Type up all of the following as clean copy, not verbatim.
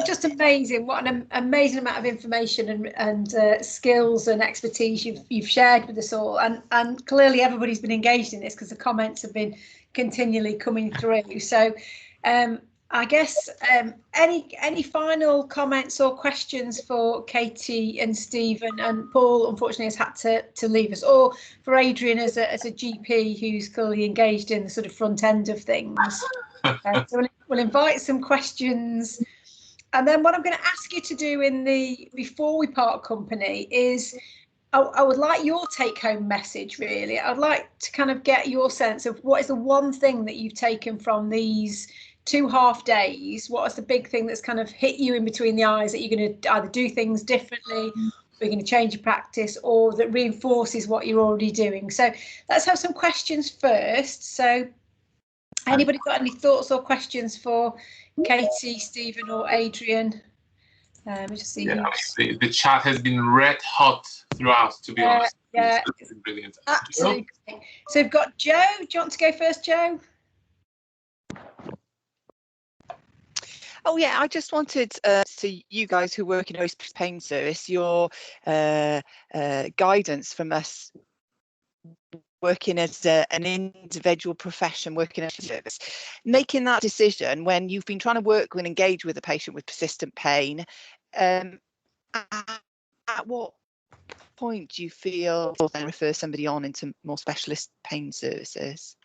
just amazing. What an amazing amount of information and skills and expertise you've shared with us all. And clearly everybody's been engaged in this because the comments have been continually coming through. So I guess any final comments or questions for Katie and Stephen? And Paul, unfortunately, has had to leave us, or for Adrian as a GP who's clearly engaged in the sort of front end of things. So we'll invite some questions. And then what I'm going to ask you to do before we part company is I would like your take-home message, really. I'd like to kind of get your sense of what is the one thing that you've taken from these 2 half days. What is the big thing that's kind of hit you in between the eyes that you're going to either do things differently, or you're going to change your practice, or that reinforces what you're already doing? So let's have some questions first. So anybody got any thoughts or questions for Katie, Stephen or Adrian? Just see the chat has been red hot throughout, to be honest. Yeah, it's been brilliant. Absolutely. So we've got Joe. Do you want to go first, Joe? Oh yeah, I just wanted to you guys who work in host pain service, your guidance from us working as an individual profession, working as a service, making that decision when you've been trying to work and engage with a patient with persistent pain. At what point do you feel then refer somebody on into more specialist pain services?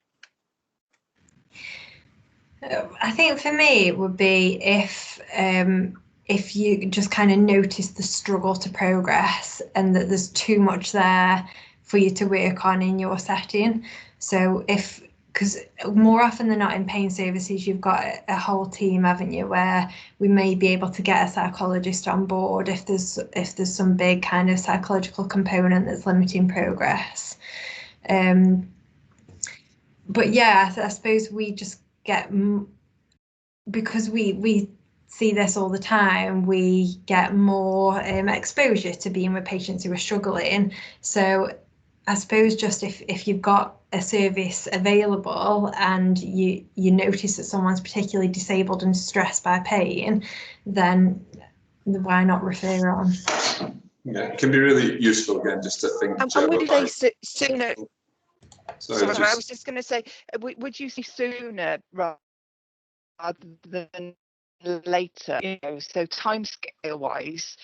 I think for me it would be if you just kind of notice the struggle to progress and that there's too much there for you to work on in your setting. So because more often than not in pain services, you've got a whole team, haven't you, where we may be able to get a psychologist on board if there's some big kind of psychological component that's limiting progress. But yeah, I suppose we just get, because we see this all the time, we get more exposure to being with patients who are struggling. So I suppose just if you've got a service available and you notice that someone's particularly disabled and stressed by pain, then why not refer on? Yeah, it can be really useful again just to think. And would they sooner? Sorry, I was just going to say, would you see sooner rather than later? You know, so timescale wise,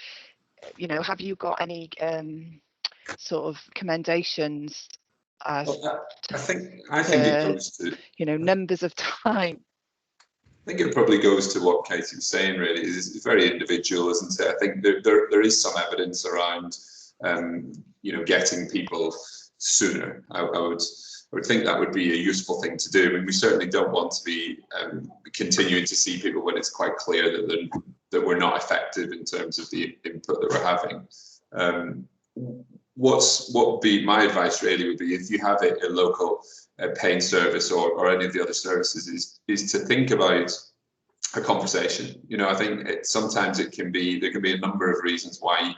you know, have you got any sort of recommendations as I think it goes to, you know, numbers of time? I think it probably goes to what Katie was saying, really. It's very individual, isn't it? I think there is some evidence around you know, getting people sooner. I would think that would be a useful thing to do. I mean, we certainly don't want to be continuing to see people when it's quite clear that we're not effective in terms of the input that we're having. What would be my advice really would be, if you have a local pain service or any of the other services, is to think about a conversation. You know, I think sometimes there can be a number of reasons why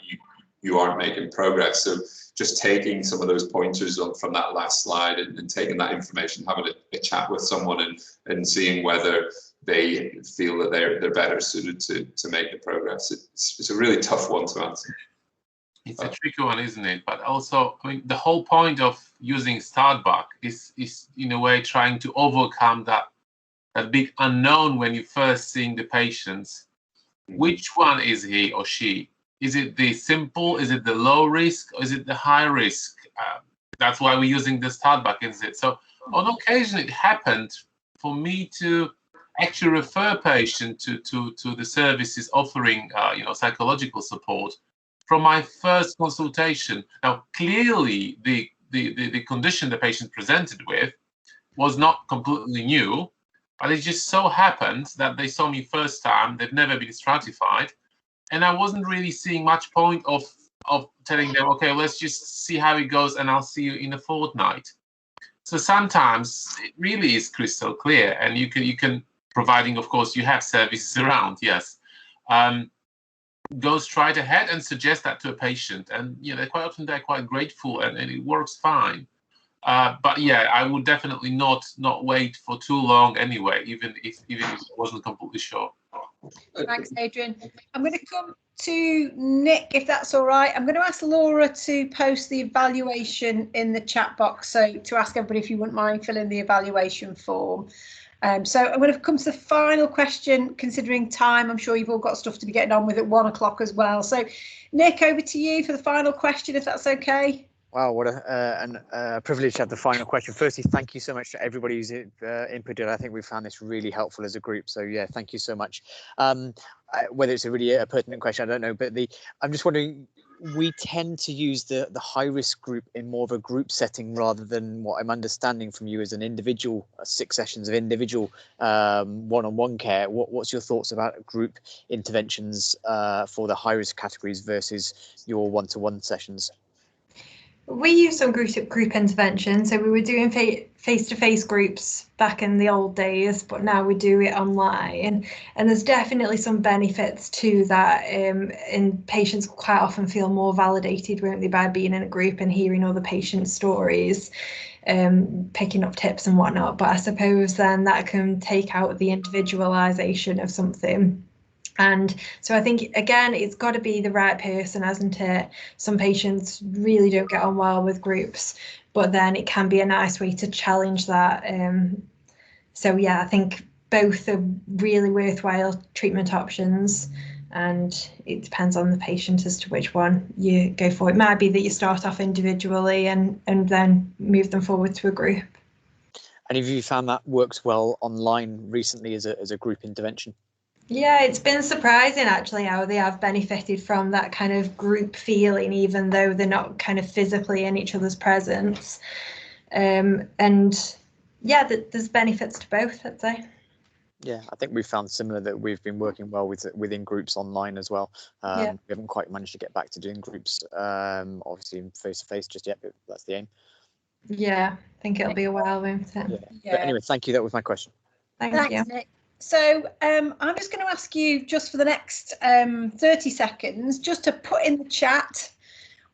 you aren't making progress. So just taking some of those pointers from that last slide and taking that information, having a chat with someone and seeing whether they feel that they're better suited to make the progress. It's a really tough one to answer. It's a tricky one, isn't it? But also, I mean, the whole point of using STarT is in a way trying to overcome that big unknown when you're first seeing the patients. Which one is he or she? Is it the simple? Is it the low risk? Or is it the high risk? That's why we're using the STarT, isn't it? So on occasion, it happened for me to actually refer patient to the services offering you know, psychological support from my first consultation. Now, clearly, the condition the patient presented with was not completely new, but it just so happened that they saw me first time, they've never been stratified, and I wasn't really seeing much point of telling them, okay, let's just see how it goes, and I'll see you in a fortnight. So sometimes it really is crystal clear, and you can, providing, of course, you have services around, yes. Go straight ahead and suggest that to a patient, and you know, quite often they're quite grateful, and it works fine. But yeah, I would definitely not wait for too long anyway, even if I wasn't completely sure. Thanks, Adrian. I'm going to come to Nick, if that's all right. I'm going to ask Laura to post the evaluation in the chat box, so to ask everybody if you wouldn't mind filling the evaluation form. So I'm going to come to the final question, considering time. I'm sure you've all got stuff to be getting on with at 1 o'clock as well. So Nick, over to you for the final question, if that's okay. Wow, what a privilege to have the final question. Firstly, thank you so much to everybody who's inputted. I think we've found this really helpful as a group. So yeah, thank you so much. Whether it's a really pertinent question, I don't know, but I'm just wondering, we tend to use the high risk group in more of a group setting rather than what I'm understanding from you as an individual, 6 sessions of individual one-on-one care. What's your thoughts about group interventions for the high risk categories versus your one-to-one sessions? We use some group intervention, so we were doing face-to-face groups back in the old days, but now we do it online, and there's definitely some benefits to that, and patients quite often feel more validated, won't they, by being in a group and hearing other patients' stories, picking up tips and whatnot. But I suppose then that can take out the individualization of something. And so I think, again, it's got to be the right person, hasn't it? Some patients really don't get on well with groups, but then it can be a nice way to challenge that. So yeah, I think both are really worthwhile treatment options, and it depends on the patient as to which one you go for. It might be that you start off individually and then move them forward to a group. And have you found that works well online recently as a group intervention? Yeah, it's been surprising actually how they have benefited from that kind of group feeling, even though they're not kind of physically in each other's presence. And yeah, there's benefits to both, I'd say. Yeah, I think we've found similar that we've been working well within groups online as well. Yeah. We haven't quite managed to get back to doing groups, obviously face to face just yet, but that's the aim. Yeah, I think it'll be a while, won't it? Yeah. But anyway, thank you. That was my question. Thanks you. Nick. So I'm just going to ask you, just for the next 30 seconds, just to put in the chat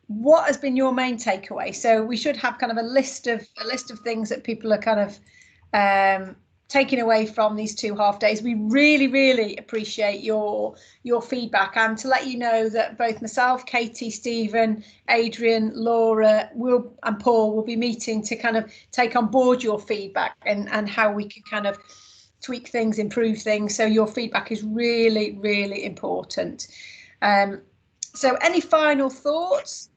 what has been your main takeaway. So we should have kind of a list of things that people are kind of taking away from these 2 half days. We really, really appreciate your feedback, and to let you know that both myself, Katie, Stephen, Adrian, Laura, and Paul will be meeting to kind of take on board your feedback and how we can kind of tweak things, improve things. So your feedback is really, really important. So any final thoughts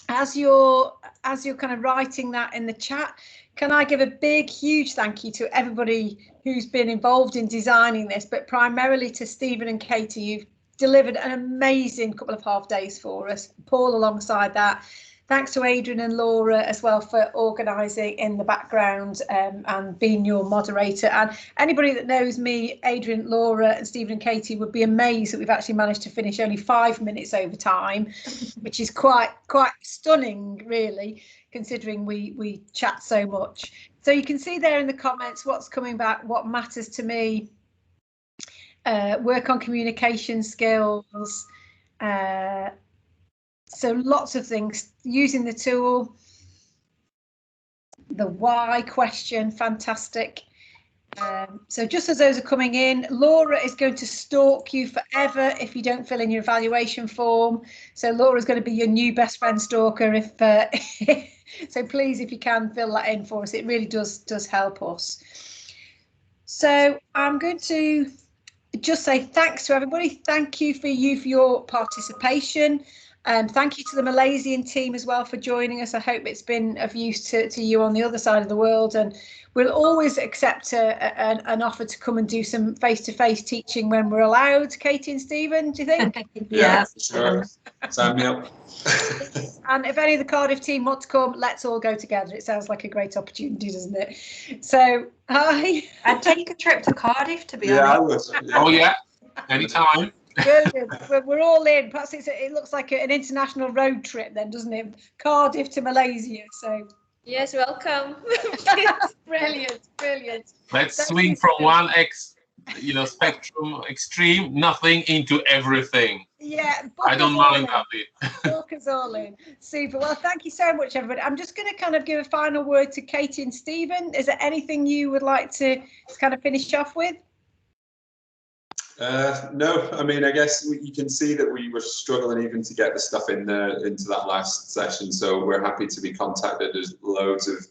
as you're kind of writing that in the chat? Can I give a big, huge thank you to everybody who's been involved in designing this, but primarily to Stephen and Katie. You've delivered an amazing couple of half days for us. Paul alongside that. Thanks to Adrian and Laura as well for organising in the background and being your moderator. And anybody that knows me, Adrian, Laura and Stephen and Katie would be amazed that we've actually managed to finish only 5 minutes over time, which is quite stunning, really, considering we chat so much. So you can see there in the comments what's coming back, what matters to me, work on communication skills, so lots of things, using the tool, the why question, fantastic. So just as those are coming in, Laura is going to stalk you forever if you don't fill in your evaluation form. So Laura's going to be your new best friend stalker if so please, if you can, fill that in for us. It really does help us. So I'm going to just say thanks to everybody. Thank you for your participation. Thank you to the Malaysian team as well for joining us. I hope it's been of use to you on the other side of the world, and we'll always accept an offer to come and do some face-to-face teaching when we're allowed. Katie and Stephen, do you think? Yeah, for sure. Sign me up. And if any of the Cardiff team want to come, let's all go together. It sounds like a great opportunity, doesn't it? So, hi. I'd take a trip to Cardiff, to be I honest. would. Oh yeah, anytime. Brilliant. We're all in. Perhaps it looks like an international road trip then, doesn't it? Cardiff to Malaysia. So yes, welcome. brilliant. Let's swing from one spectrum extreme, nothing, into everything. Yeah, I don't mind that bit. Book us all in. Super. Well, thank you so much, everybody. I'm just going to kind of give a final word to Katie and Stephen. Is there anything you would like to kind of finish off with? No, I mean, I guess you can see that we were struggling even to get the stuff in there into that last session. So we're happy to be contacted. There's loads of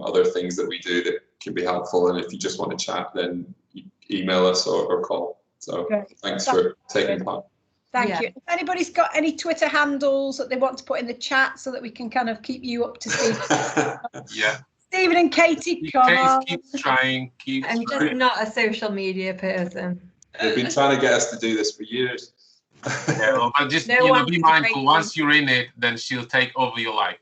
other things that we do that can be helpful. And if you just want to chat, then you email us or call. So thanks for taking part. Thank you. If anybody's got any Twitter handles that they want to put in the chat so that we can kind of keep you up to speed. Yeah. Stephen and Katie, come on. Keep trying. I'm just not a social media person. They've been trying to get us to do this for years. Yeah, well, but just be mindful. Once you're in it, then she'll take over your life.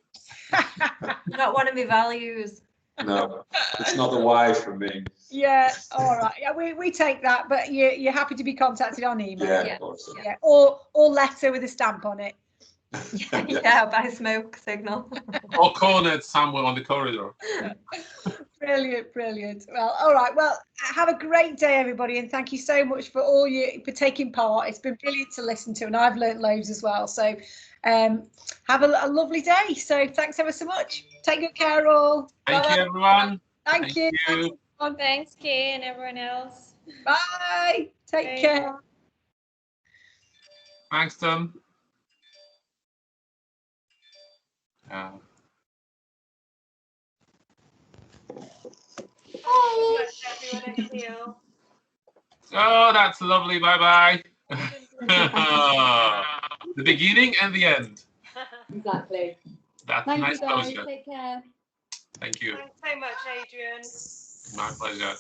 Not one of my values. No, it's not the why from me. Yeah, all right. Yeah, we take that, but you're happy to be contacted on email. Yeah, of course. Yeah, or letter with a stamp on it. Yeah, by smoke signal. Or cornered somewhere on the corridor. Brilliant, brilliant. Well, all right. Well, have a great day, everybody, and thank you so much for for taking part. It's been brilliant to listen to, and I've learnt loads as well. So, have a lovely day. So, thanks ever so much. Take good care, all. Thank you, everyone. Thank you. Thanks, Kay, and everyone else. Bye. Take care. Thanks, Tom. Oh, that's lovely. Bye-bye. The beginning and the end. Exactly. That's Thank nice you guys. closure. Take care. Thank you. Thanks so much, Adrian. My pleasure.